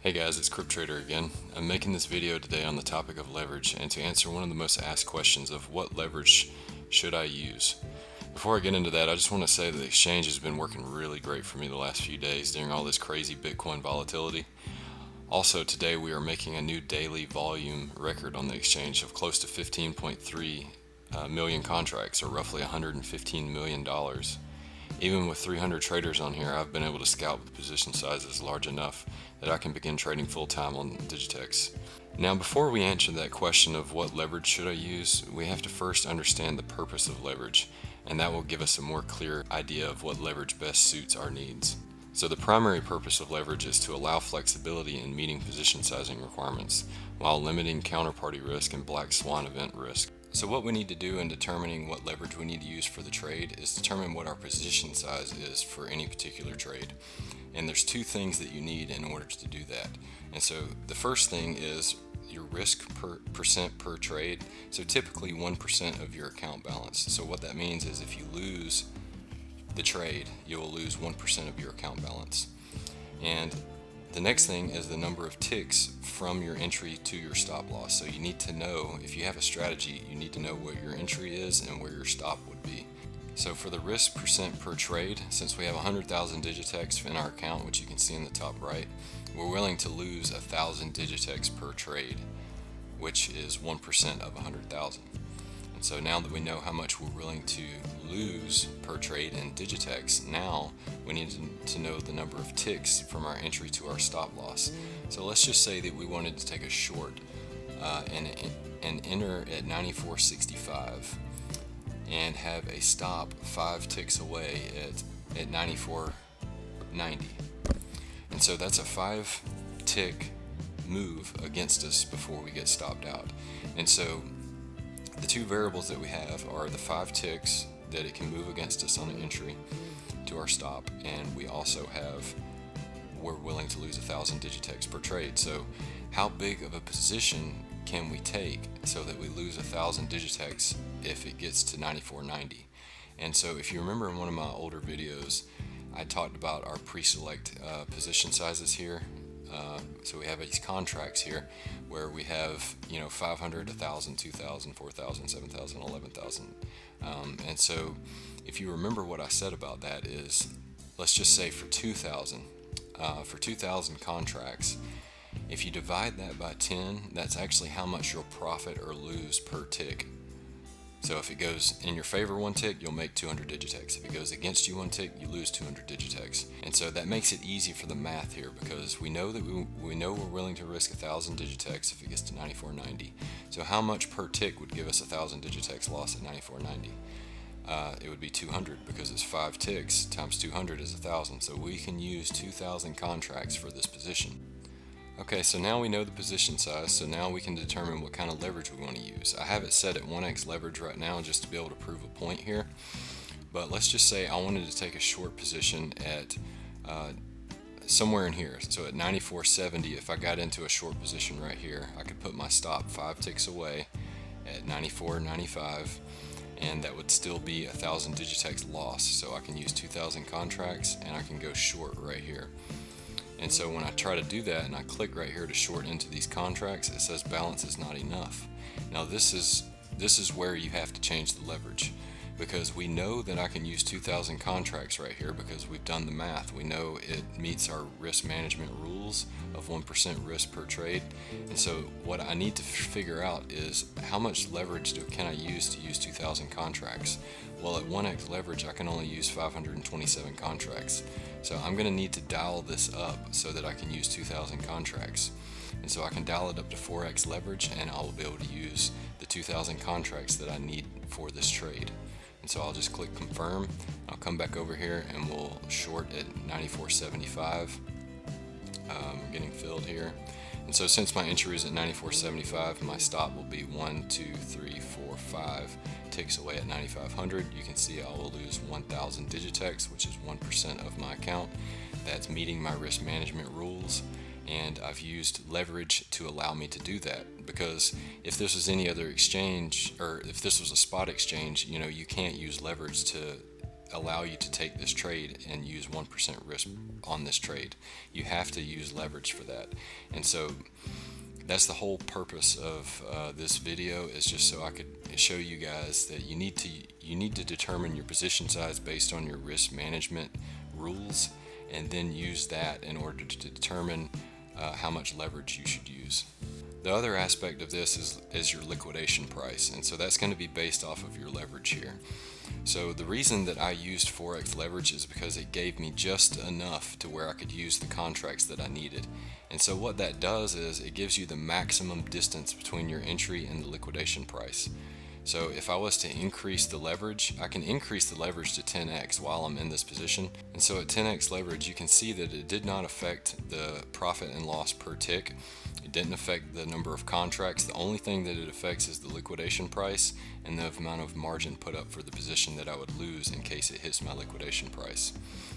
Hey guys, it's CryptTrader again. I'm making this video today on the topic of leverage and to answer one of the most asked questions of what leverage should I use. Before I get into that, I just want to say that the exchange has been working really great for me the last few days during all this crazy Bitcoin volatility. Also, today we are making a new daily volume record on the exchange of close to 15.3 million contracts, or roughly $115 million. Even with 300 traders on here, I've been able to scout with position sizes large enough that I can begin trading full-time on Digitex. Now, before we answer that question of what leverage should I use, we have to first understand the purpose of leverage, and that will give us a more clear idea of what leverage best suits our needs. So the primary purpose of leverage is to allow flexibility in meeting position sizing requirements, while limiting counterparty risk and black swan event risk. So what we need to do in determining what leverage we need to use for the trade is determine what our position size is for any particular trade. And there's two things that you need in order to do that. And so the first thing is your risk percent per trade. So typically 1% of your account balance. So what that means is if you lose the trade, you will lose 1% of your account balance. And the next thing is the number of ticks from your entry to your stop loss. So you need to know, if you have a strategy, you need to know what your entry is and where your stop would be. So for the risk percent per trade, since we have 100,000 Digitex in our account, which you can see in the top right, we're willing to lose 1,000 Digitex per trade, which is 1% of 100,000. And so now that we know how much we're willing to lose per trade in Digitex, now we need to know the number of ticks from our entry to our stop loss. So let's just say that we wanted to take a short and enter at 94.65 and have a stop 5 ticks away at 94.90. And so that's a 5 tick move against us before we get stopped out. And so the two variables that we have are the 5 ticks that it can move against us on an entry to our stop, and we also have we're willing to lose 1,000 Digitex per trade. So how big of a position can we take so that we lose 1,000 Digitex if it gets to 94.90? And so if you remember in one of my older videos, I talked about our pre-select position sizes here. So we have these contracts here where we have 500, 1,000, 2,000, 4,000, 7,000, 11,000. And so if you remember what I said about that is, let's just say for 2,000 contracts, if you divide that by 10, that's actually how much you'll profit or lose per tick. So if it goes in your favor 1 tick, you'll make 200 Digitex. If it goes against you 1 tick, you lose 200 Digitex. And so that makes it easy for the math here, because we know that we know we're willing to risk 1,000 Digitex if it gets to 94.90. So how much per tick would give us 1,000 Digitex loss at 94.90? It would be 200, because it's 5 ticks times 200 is 1,000. So we can use 2,000 contracts for this position. Okay, so now we know the position size, so now we can determine what kind of leverage we want to use. I have it set at 1x leverage right now just to be able to prove a point here. But let's just say I wanted to take a short position at somewhere in here. So at 94.70, if I got into a short position right here, I could put my stop 5 ticks away at 94.95, and that would still be 1,000 Digitex loss. So I can use 2,000 contracts and I can go short right here. And so when I try to do that and I click right here to short into these contracts, it says balance is not enough. Now this is where you have to change the leverage, because we know that I can use 2,000 contracts right here because we've done the math. We know it meets our risk management rules of 1% risk per trade. And so what I need to figure out is how much leverage can I use to use 2,000 contracts? Well, at 1x leverage, I can only use 527 contracts. So I'm going to need to dial this up so that I can use 2,000 contracts. And so I can dial it up to 4x leverage, and I'll be able to use the 2,000 contracts that I need for this trade. And so I'll just click confirm. I'll come back over here and we'll short at 94.75. Getting filled here. And so since my entry is at 94.75, my stop will be 1, 2, 3, 4, 5 ticks away at 9,500. You can see I will lose 1,000 Digitex, which is 1% of my account. That's meeting my risk management rules, and I've used leverage to allow me to do that, because if this was any other exchange, or if this was a spot exchange, you can't use leverage to allow you to take this trade and use 1% risk on this trade. You have to use leverage for that. And so that's the whole purpose of this video, is just so I could show you guys that you need to determine your position size based on your risk management rules, and then use that in order to determine how much leverage you should use. The other aspect of this is your liquidation price, and so that's going to be based off of your leverage here. So the reason that I used Forex leverage is because it gave me just enough to where I could use the contracts that I needed. And so what that does is it gives you the maximum distance between your entry and the liquidation price. So if I was to increase the leverage, I can increase the leverage to 10x while I'm in this position. And so at 10x leverage, you can see that it did not affect the profit and loss per tick. It didn't affect the number of contracts. The only thing that it affects is the liquidation price and the amount of margin put up for the position that I would lose in case it hits my liquidation price.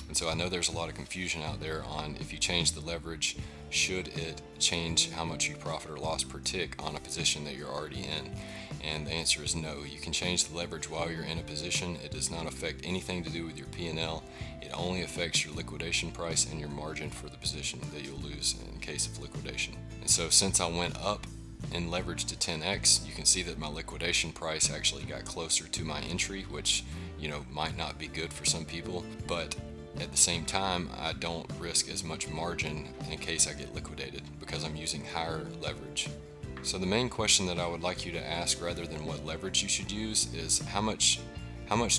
And so I know there's a lot of confusion out there on if you change the leverage, should it change how much you profit or loss per tick on a position that you're already in? And the answer is no. You can change the leverage while you're in a position. It does not affect anything to do with your P&L. It only affects your liquidation price and your margin for the position that you'll lose in case of liquidation. And so since I went up in leverage to 10x, you can see that my liquidation price actually got closer to my entry, which might not be good for some people, but at the same time, I don't risk as much margin in case I get liquidated because I'm using higher leverage. So the main question that I would like you to ask, rather than what leverage you should use, is how much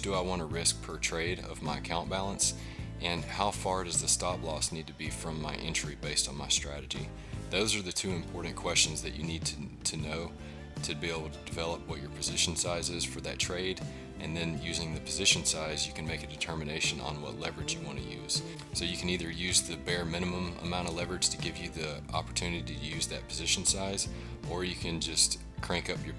do I want to risk per trade of my account balance, and how far does the stop loss need to be from my entry based on my strategy? Those are the two important questions that you need to know to be able to develop what your position size is for that trade. And then using the position size, you can make a determination on what leverage you want to use. So you can either use the bare minimum amount of leverage to give you the opportunity to use that position size, or you can just crank up your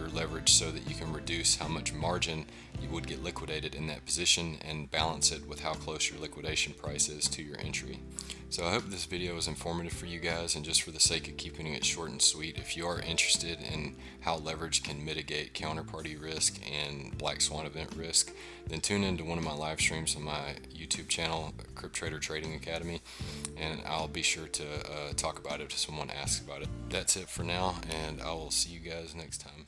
leverage so that you can reduce how much margin you would get liquidated in that position and balance it with how close your liquidation price is to your entry. So I hope this video was informative for you guys, and just for the sake of keeping it short and sweet, if you are interested in how leverage can mitigate counterparty risk and black swan event risk, then tune into one of my live streams on my YouTube channel, Crypt Trader Trading Academy, and I'll be sure to talk about it if someone asks about it. That's it for now, and I will see you guys next time.